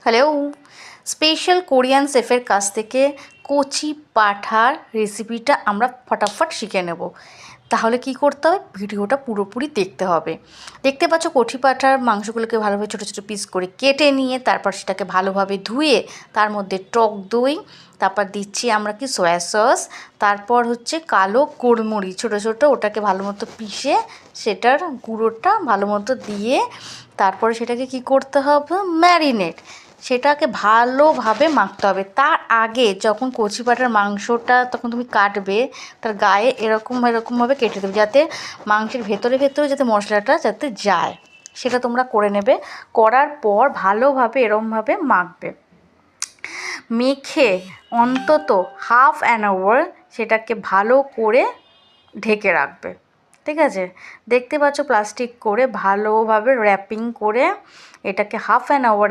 Hello, special Korean শেফের কাছ থেকে কচি পাঁঠার রেসিপিটা আমরা ফটাফট শিখে নেব। তাহলে কি করতে হবে, ভিডিওটা পুরোপুরি দেখতে হবে। দেখতে পাচ্ছ কচি পাঁঠার মাংসগুলোকে ভালোভাবে ছোটো ছোটো পিস করে কেটে নিয়ে তারপর সেটাকে ভালোভাবে ধুয়ে তার মধ্যে টক দই, তারপর দিচ্ছি আমরা কি সয়া সস, তারপর হচ্ছে কালো গোলমরিচ ছোটো ছোটো, ওটাকে ভালো মতো পিষে সেটার গুঁড়োটা ভালো মতো দিয়ে তারপরে সেটাকে কি করতে হবে, ম্যারিনেট, সেটাকে ভালোভাবে মাখতে হবে। তার আগে যখন কচি পাঁঠার মাংসটা তখন তুমি কাটবে, তার গায়ে এরকমভাবে কেটে দেবে, যাতে মাংসের ভেতরে যাতে মশলাটা যাতে যায়, সেটা তোমরা করে নেবে। করার পর ভালোভাবে এরকমভাবে মাখবে, মেখে অন্তত হাফ অ্যান আওয়ার সেটাকে ভালো করে ঢেকে রাখবে। ঠিক আছে, দেখতে পাচ্ছ প্লাস্টিক করে ভালোভাবে র্যাপিং করে এটাকে হাফ অ্যান আওয়ারের